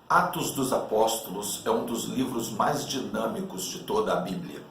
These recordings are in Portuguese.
Atos dos Apóstolos é um dos livros mais dinâmicos de toda a Bíblia.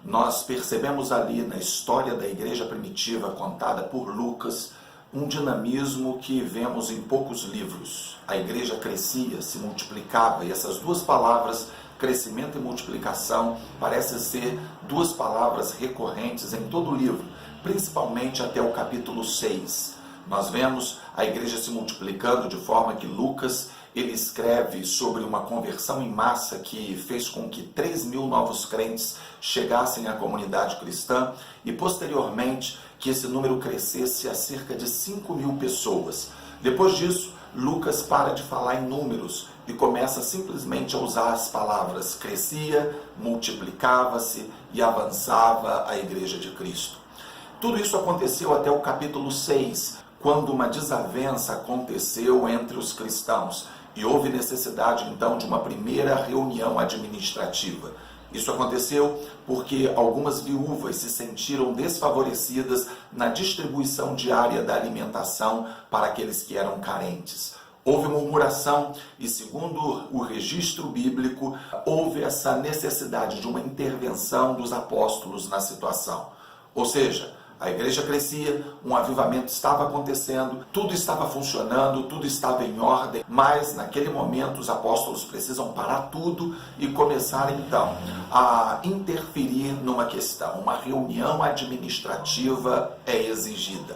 Nós percebemos ali na história da igreja primitiva contada por Lucas um dinamismo que vemos em poucos livros. A igreja crescia, se multiplicava, e essas duas palavras, crescimento e multiplicação, parecem ser duas palavras recorrentes em todo o livro, principalmente até o capítulo 6. Nós vemos a igreja se multiplicando de forma que Lucas ele escreve sobre uma conversão em massa que fez com que 3.000 novos crentes chegassem à comunidade cristã e posteriormente que esse número crescesse a cerca de 5.000 pessoas. Depois disso, Lucas para de falar em números e começa simplesmente a usar as palavras crescia, multiplicava-se e avançava a igreja de Cristo. Tudo isso aconteceu até o capítulo 6, quando uma desavença aconteceu entre os cristãos e houve necessidade então de uma primeira reunião administrativa. Isso aconteceu porque algumas viúvas se sentiram desfavorecidas na distribuição diária da alimentação para aqueles que eram carentes. Houve murmuração e, segundo o registro bíblico, houve essa necessidade de uma intervenção dos apóstolos na situação. Ou seja, a igreja crescia, um avivamento estava acontecendo, tudo estava funcionando, tudo estava em ordem, mas naquele momento os apóstolos precisam parar tudo e começar então a interferir numa questão. Uma reunião administrativa é exigida.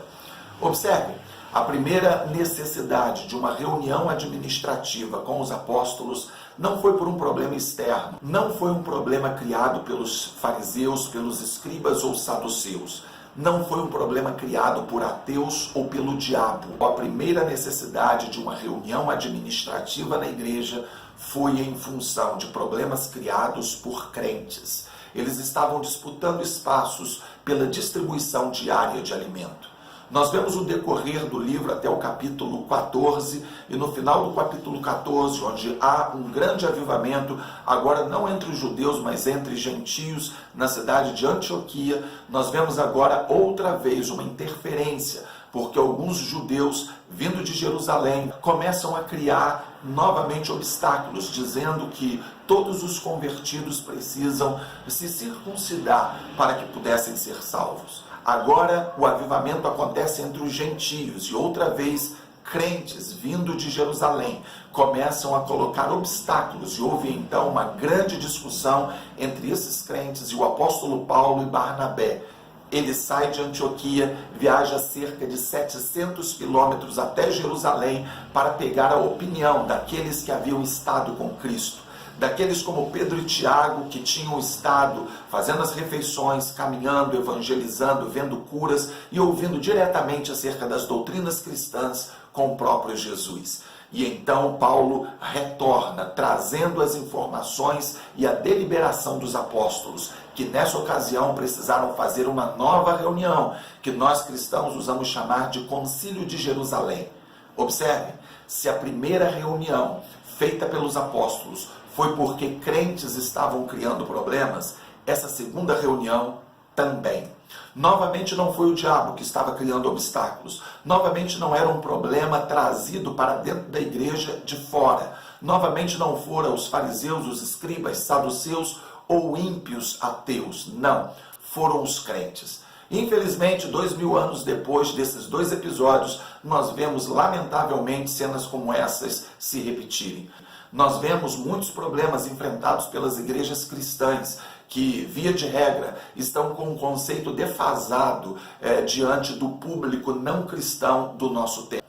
Observe, a primeira necessidade de uma reunião administrativa com os apóstolos não foi por um problema externo, não foi um problema criado pelos fariseus, pelos escribas ou saduceus. Não foi um problema criado por ateus ou pelo diabo. A primeira necessidade de uma reunião administrativa na igreja foi em função de problemas criados por crentes. Eles estavam disputando espaços pela distribuição diária de alimento. Nós vemos o decorrer do livro até o capítulo 14, e no final do capítulo 14, onde há um grande avivamento, agora não entre os judeus, mas entre gentios, na cidade de Antioquia, nós vemos agora outra vez uma interferência, porque alguns judeus, vindo de Jerusalém, começam a criar novamente obstáculos, dizendo que todos os convertidos precisam se circuncidar para que pudessem ser salvos. Agora o avivamento acontece entre os gentios e outra vez crentes vindo de Jerusalém começam a colocar obstáculos e houve então uma grande discussão entre esses crentes e o apóstolo Paulo e Barnabé. Ele sai de Antioquia, viaja cerca de 700 quilômetros até Jerusalém para pegar a opinião daqueles que haviam estado com Cristo. Daqueles como Pedro e Tiago, que tinham estado fazendo as refeições, caminhando, evangelizando, vendo curas e ouvindo diretamente acerca das doutrinas cristãs com o próprio Jesus. E então Paulo retorna, trazendo as informações e a deliberação dos apóstolos, que nessa ocasião precisaram fazer uma nova reunião, que nós cristãos usamos chamar de Concílio de Jerusalém. Observe, se a primeira reunião feita pelos apóstolos foi porque crentes estavam criando problemas, essa segunda reunião também. Novamente não foi o diabo que estava criando obstáculos. Novamente não era um problema trazido para dentro da igreja de fora. Novamente não foram os fariseus, os escribas, saduceus ou ímpios ateus. Não, foram os crentes. Infelizmente, 2000 anos depois desses dois episódios, nós vemos lamentavelmente cenas como essas se repetirem. Nós vemos muitos problemas enfrentados pelas igrejas cristãs que, via de regra, estão com um conceito defasado diante do público não cristão do nosso tempo.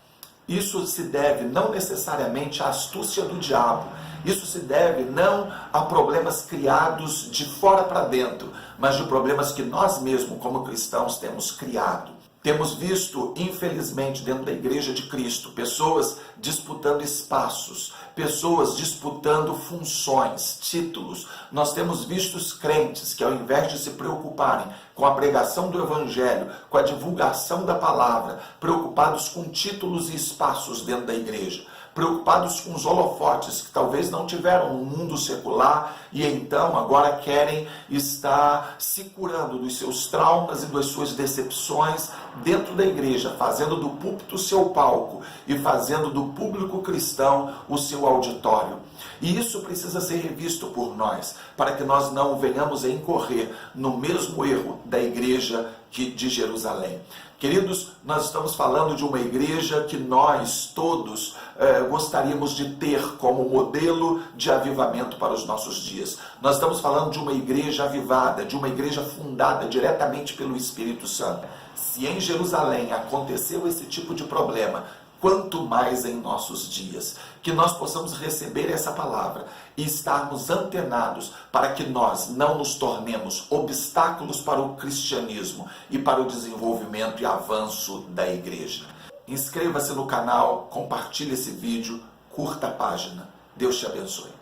Isso se deve não necessariamente à astúcia do diabo, isso se deve não a problemas criados de fora para dentro, mas de problemas que nós mesmos, como cristãos, temos criado. Temos visto, infelizmente, dentro da Igreja de Cristo, pessoas disputando espaços, pessoas disputando funções, títulos. Nós temos visto os crentes que, ao invés de se preocuparem com a pregação do Evangelho, com a divulgação da palavra, preocupados com títulos e espaços dentro da igreja. preocupados com os holofotes que talvez não tiveram no mundo secular e então agora querem estar se curando dos seus traumas e das suas decepções dentro da igreja, fazendo do púlpito o seu palco e fazendo do público cristão o seu auditório. E isso precisa ser revisto por nós, para que nós não venhamos a incorrer no mesmo erro da igreja de Jerusalém. Queridos, nós estamos falando de uma igreja que nós todos gostaríamos de ter como modelo de avivamento para os nossos dias. Nós estamos falando de uma igreja avivada, de uma igreja fundada diretamente pelo Espírito Santo. Se em Jerusalém aconteceu esse tipo de problema, quanto mais em nossos dias, que nós possamos receber essa palavra e estarmos antenados para que nós não nos tornemos obstáculos para o cristianismo e para o desenvolvimento e avanço da igreja. Inscreva-se no canal, compartilhe esse vídeo, curta a página. Deus te abençoe.